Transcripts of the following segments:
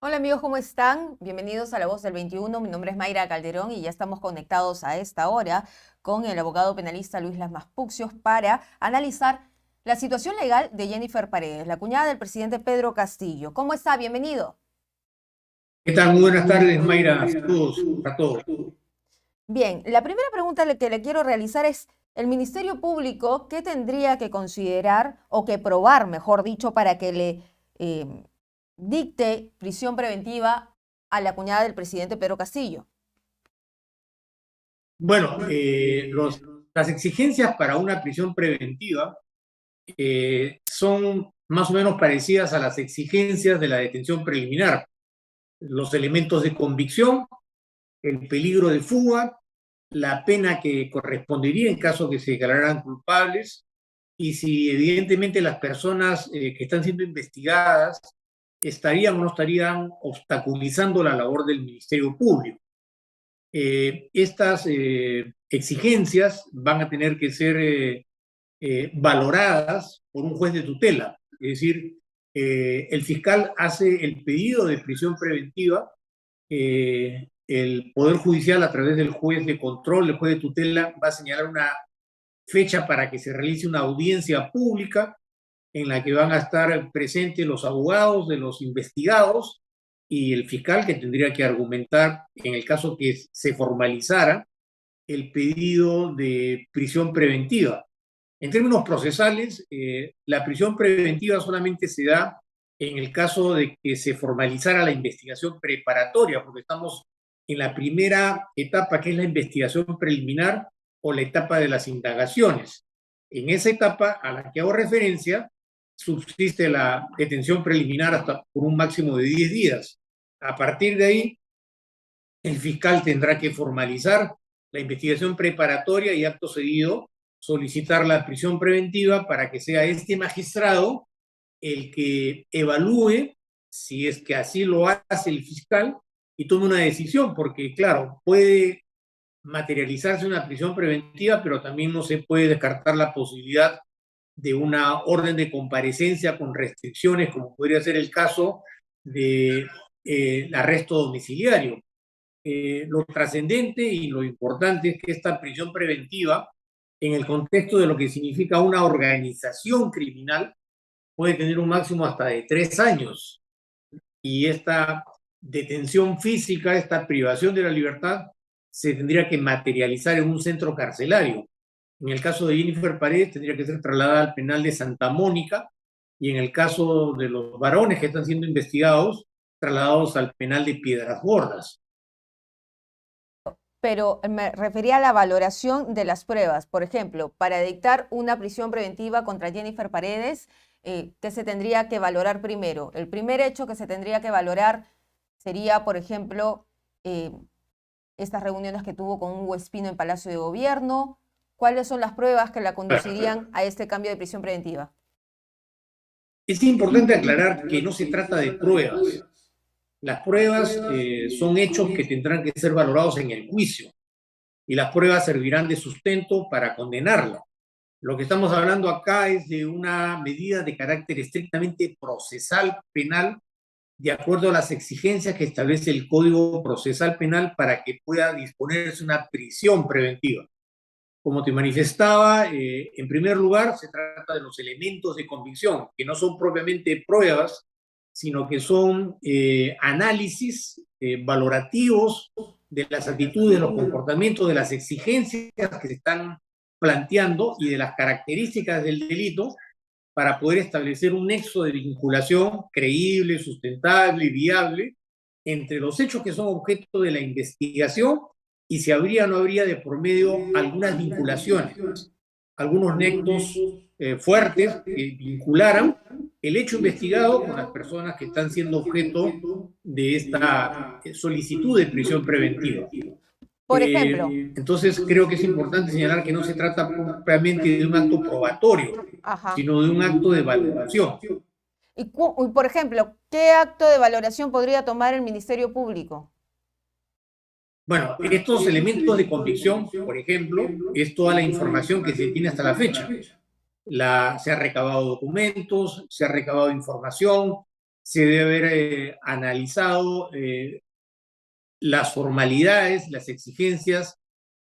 Hola amigos, ¿cómo están? Bienvenidos a La Voz del 21. Mi nombre es Mayra Calderón y ya estamos conectados a esta hora con el abogado penalista Luis Lasmas Puccios para analizar la situación legal de Jennifer Paredes, la cuñada del presidente Pedro Castillo. ¿Cómo está? Bienvenido. ¿Qué tal? Muy buenas tardes, Mayra. Saludos a todos. Bien, la primera pregunta que le quiero realizar es, ¿el Ministerio Público qué tendría que considerar o que probar, mejor dicho, para que le dicte prisión preventiva a la cuñada del presidente Pedro Castillo? Bueno, las exigencias para una prisión preventiva son más o menos parecidas a las exigencias de la detención preliminar. Los elementos de convicción, el peligro de fuga, la pena que correspondería en caso que se declararan culpables y si evidentemente las personas que están siendo investigadas estarían o no estarían obstaculizando la labor del Ministerio Público. Estas exigencias van a tener que ser valoradas por un juez de tutela. Es decir, el fiscal hace el pedido de prisión preventiva, el Poder Judicial a través del juez de control, el juez de tutela, va a señalar una fecha para que se realice una audiencia pública en la que van a estar presentes los abogados de los investigados y el fiscal que tendría que argumentar en el caso que se formalizara el pedido de prisión preventiva. En términos procesales, la prisión preventiva solamente se da en el caso de que se formalizara la investigación preparatoria, porque estamos en la primera etapa, que es la investigación preliminar o la etapa de las indagaciones. En esa etapa a la que hago referencia, subsiste la detención preliminar hasta por un máximo de 10 días. A partir de ahí, el fiscal tendrá que formalizar la investigación preparatoria y acto seguido solicitar la prisión preventiva para que sea este magistrado el que evalúe si es que así lo hace el fiscal y tome una decisión, porque claro, puede materializarse una prisión preventiva, pero también no se puede descartar la posibilidad de una orden de comparecencia con restricciones, como podría ser el caso de arresto domiciliario. Lo trascendente y lo importante es que esta prisión preventiva, en el contexto de lo que significa una organización criminal, puede tener un máximo hasta de 3 años. Y esta detención física, esta privación de la libertad, se tendría que materializar en un centro carcelario. En el caso de Jennifer Paredes, tendría que ser trasladada al penal de Santa Mónica, y en el caso de los varones que están siendo investigados, trasladados al penal de Piedras Gordas. Pero me refería a la valoración de las pruebas. Por ejemplo, para dictar una prisión preventiva contra Jennifer Paredes, ¿qué se tendría que valorar primero? El primer hecho que se tendría que valorar sería, por ejemplo, estas reuniones que tuvo con Hugo Espino en Palacio de Gobierno. ¿Cuáles son las pruebas que la conducirían a este cambio de prisión preventiva? Es importante aclarar que no se trata de pruebas. Las pruebas son hechos que tendrán que ser valorados en el juicio y las pruebas servirán de sustento para condenarla. Lo que estamos hablando acá es de una medida de carácter estrictamente procesal penal, de acuerdo a las exigencias que establece el Código Procesal Penal para que pueda disponerse una prisión preventiva. Como te manifestaba, en primer lugar, se trata de los elementos de convicción, que no son propiamente pruebas, sino que son análisis valorativos de las actitudes, de los comportamientos, de las exigencias que se están planteando y de las características del delito para poder establecer un nexo de vinculación creíble, sustentable y viable entre los hechos que son objeto de la investigación y si habría o no habría de por medio algunas vinculaciones, algunos nexos fuertes que vincularan el hecho investigado con las personas que están siendo objeto de esta solicitud de prisión preventiva. Por ejemplo, Entonces, creo que es importante señalar que no se trata propiamente de un acto probatorio, ajá. sino de un acto de valoración. Y por ejemplo, ¿qué acto de valoración podría tomar el Ministerio Público? Bueno, estos elementos de convicción, por ejemplo, es toda la información que se tiene hasta la fecha. Se ha recabado documentos, se ha recabado información, se debe haber analizado las formalidades, las exigencias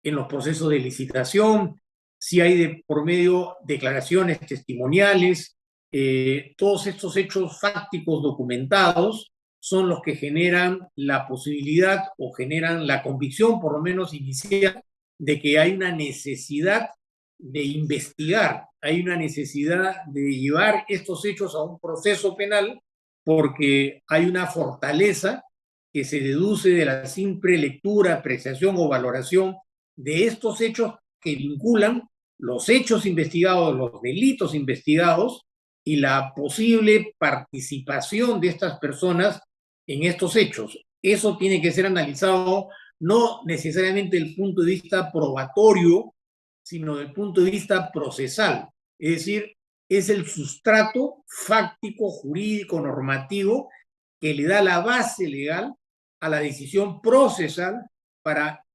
en los procesos de licitación, si hay de por medio declaraciones testimoniales, todos estos hechos fácticos documentados son los que generan la posibilidad o generan la convicción, por lo menos inicial, de que hay una necesidad de investigar, hay una necesidad de llevar estos hechos a un proceso penal porque hay una fortaleza que se deduce de la simple lectura, apreciación o valoración de estos hechos que vinculan los hechos investigados, los delitos investigados y la posible participación de estas personas en estos hechos. Eso tiene que ser analizado no necesariamente desde el punto de vista probatorio, sino desde el punto de vista procesal. Es decir, es el sustrato fáctico, jurídico, normativo que le da la base legal a la decisión procesal para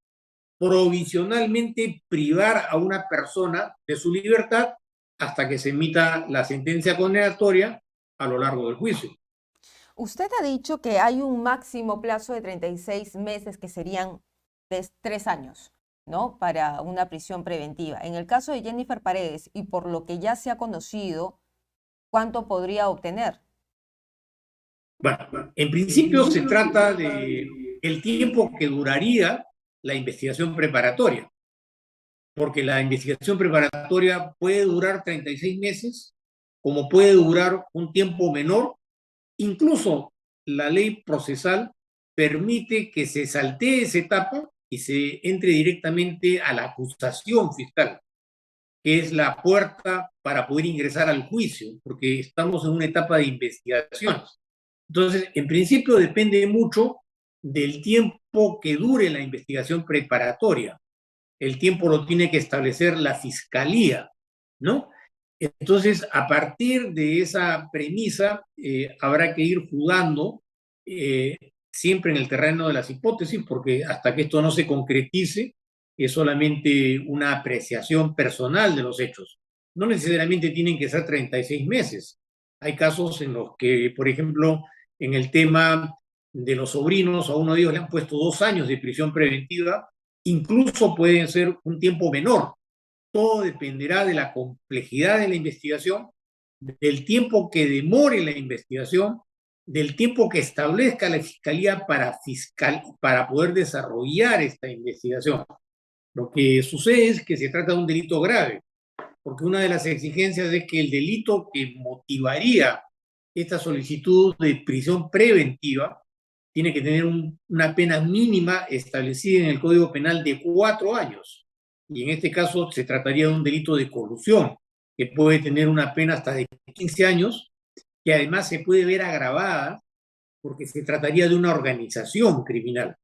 provisionalmente privar a una persona de su libertad hasta que se emita la sentencia condenatoria a lo largo del juicio. Usted ha dicho que hay un máximo plazo de 36 meses que serían de 3 años, ¿no? Para una prisión preventiva. En el caso de Jennifer Paredes, y por lo que ya se ha conocido, ¿cuánto podría obtener? Bueno, en principio se trata de el tiempo que duraría la investigación preparatoria, porque la investigación preparatoria puede durar 36 meses, como puede durar un tiempo menor. Incluso la ley procesal permite que se saltee esa etapa y se entre directamente a la acusación fiscal, que es la puerta para poder ingresar al juicio, porque estamos en una etapa de investigaciones. Entonces, en principio depende mucho del tiempo que dure la investigación preparatoria. El tiempo lo tiene que establecer la fiscalía, ¿no? Entonces, a partir de esa premisa, habrá que ir jugando siempre en el terreno de las hipótesis, porque hasta que esto no se concretice, es solamente una apreciación personal de los hechos. No necesariamente tienen que ser 36 meses. Hay casos en los que, por ejemplo, en el tema de los sobrinos, a uno de ellos le han puesto 2 años de prisión preventiva, incluso pueden ser un tiempo menor. Todo dependerá de la complejidad de la investigación, del tiempo que demore la investigación, del tiempo que establezca la fiscalía para poder desarrollar esta investigación. Lo que sucede es que se trata de un delito grave, porque una de las exigencias es que el delito que motivaría esta solicitud de prisión preventiva tiene que tener una pena mínima establecida en el Código Penal de 4 años. Y en este caso se trataría de un delito de colusión, que puede tener una pena hasta de 15 años, que además se puede ver agravada porque se trataría de una organización criminal.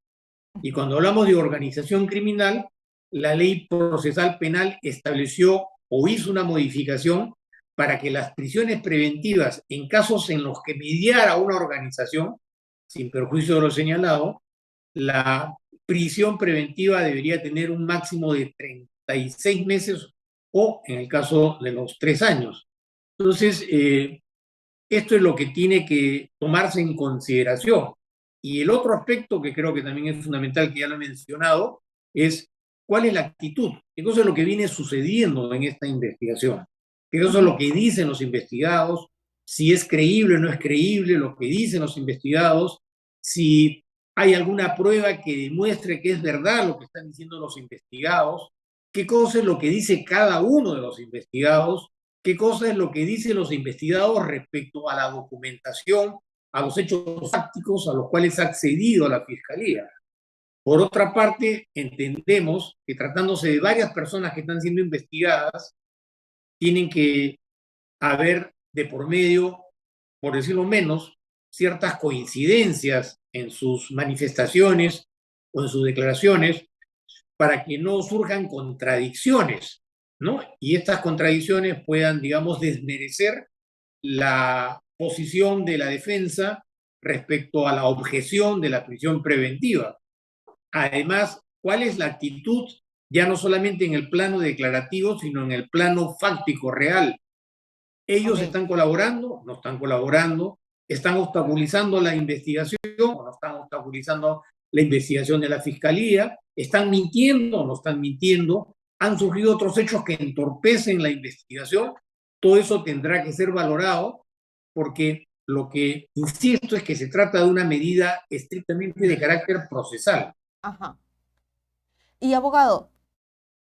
Y cuando hablamos de organización criminal, la ley procesal penal estableció o hizo una modificación para que las prisiones preventivas, en casos en los que mediara una organización, sin perjuicio de lo señalado, la prisión preventiva debería tener un máximo de 36 meses o, en el caso de los 3 años. Entonces, esto es lo que tiene que tomarse en consideración. Y el otro aspecto que creo que también es fundamental, que ya lo he mencionado, es cuál es la actitud, qué cosa es lo que viene sucediendo en esta investigación, qué cosa es lo que dicen los investigados, si es creíble o no es creíble lo que dicen los investigados, si hay alguna prueba que demuestre que es verdad lo que están diciendo los investigados, qué cosa es lo que dice cada uno de los investigados, qué cosa es lo que dicen los investigados respecto a la documentación, a los hechos fácticos a los cuales ha accedido la Fiscalía. Por otra parte, entendemos que tratándose de varias personas que están siendo investigadas, tienen que haber de por medio, por decirlo menos, ciertas coincidencias en sus manifestaciones o en sus declaraciones para que no surjan contradicciones, ¿no? Y estas contradicciones puedan, digamos, desmerecer la posición de la defensa respecto a la objeción de la prisión preventiva. Además, ¿cuál es la actitud ya no solamente en el plano declarativo, sino en el plano fáctico real? ¿Ellos Ok. están colaborando? ¿No están colaborando? están obstaculizando la investigación o no están obstaculizando la investigación de la Fiscalía, están mintiendo o no están mintiendo, han surgido otros hechos que entorpecen la investigación. Todo eso tendrá que ser valorado porque lo que insisto es que se trata de una medida estrictamente de carácter procesal. Ajá. Y abogado,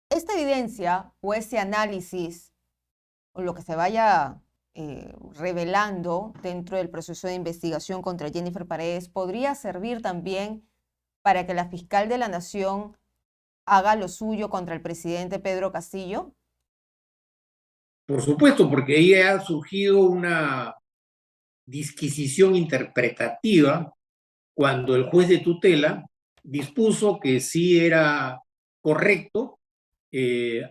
esta evidencia o ese análisis o lo que se vaya revelando dentro del proceso de investigación contra Jennifer Paredes podría servir también para que la fiscal de la Nación haga lo suyo contra el presidente Pedro Castillo. Por supuesto, porque ahí ha surgido una disquisición interpretativa cuando el juez de tutela dispuso que sí era correcto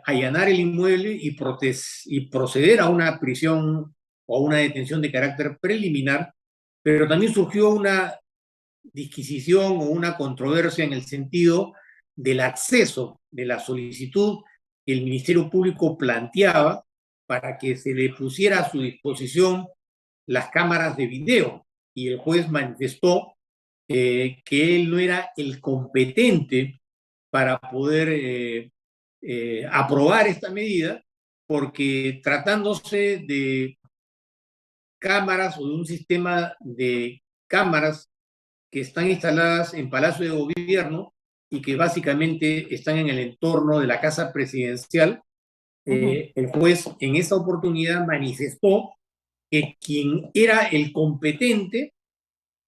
allanar el inmueble y proceder a una prisión o a una detención de carácter preliminar, pero también surgió una disquisición o una controversia en el sentido del acceso de la solicitud que el Ministerio Público planteaba para que se le pusiera a su disposición las cámaras de video. Y el juez manifestó que él no era el competente para poder aprobar esta medida, porque tratándose de cámaras o de un sistema de cámaras que están instaladas en Palacio de Gobierno y que básicamente están en el entorno de la Casa Presidencial, el juez en esa oportunidad manifestó que quien era el competente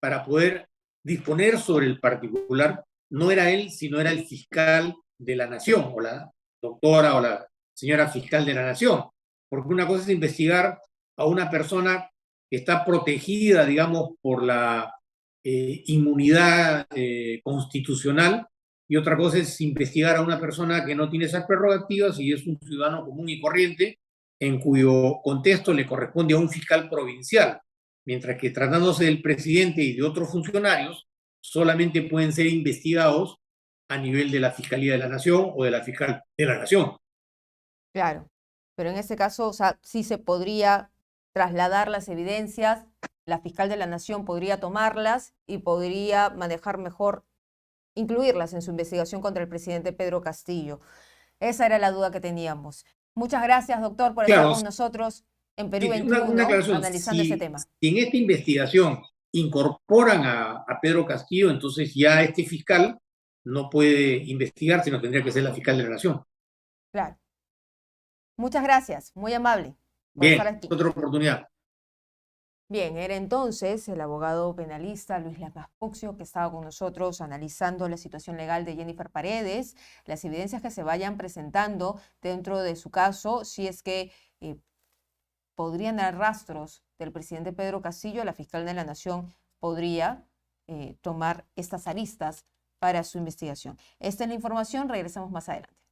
para poder disponer sobre el particular no era él, sino era el fiscal de la Nación, o la doctora o la señora fiscal de la Nación. Porque una cosa es investigar a una persona que está protegida, digamos, por la inmunidad constitucional, y otra cosa es investigar a una persona que no tiene esas prerrogativas y es un ciudadano común y corriente, en cuyo contexto le corresponde a un fiscal provincial, mientras que tratándose del presidente y de otros funcionarios, solamente pueden ser investigados a nivel de la Fiscalía de la Nación o de la Fiscal de la Nación. Claro, pero en este caso, o sea, sí se podría trasladar las evidencias, la fiscal de la Nación podría tomarlas y podría manejar mejor, incluirlas en su investigación contra el presidente Pedro Castillo. Esa era la duda que teníamos. Muchas gracias, doctor, por estar Claro, con nosotros en Perú sí, una 21, aclaración. analizando ese tema. Si en esta investigación incorporan a Pedro Castillo, entonces ya este fiscal no puede investigar, sino tendría que ser la fiscal de la Nación. Claro. Muchas gracias, muy amable por estar Bien, aquí. otra oportunidad. Bien, era entonces el abogado penalista Luis Lamas Puccio, que estaba con nosotros analizando la situación legal de Jennifer Paredes, las evidencias que se vayan presentando dentro de su caso, si es que podrían dar rastros del presidente Pedro Castillo, la fiscal de la Nación podría tomar estas aristas para su investigación. Esta es la información, regresamos más adelante.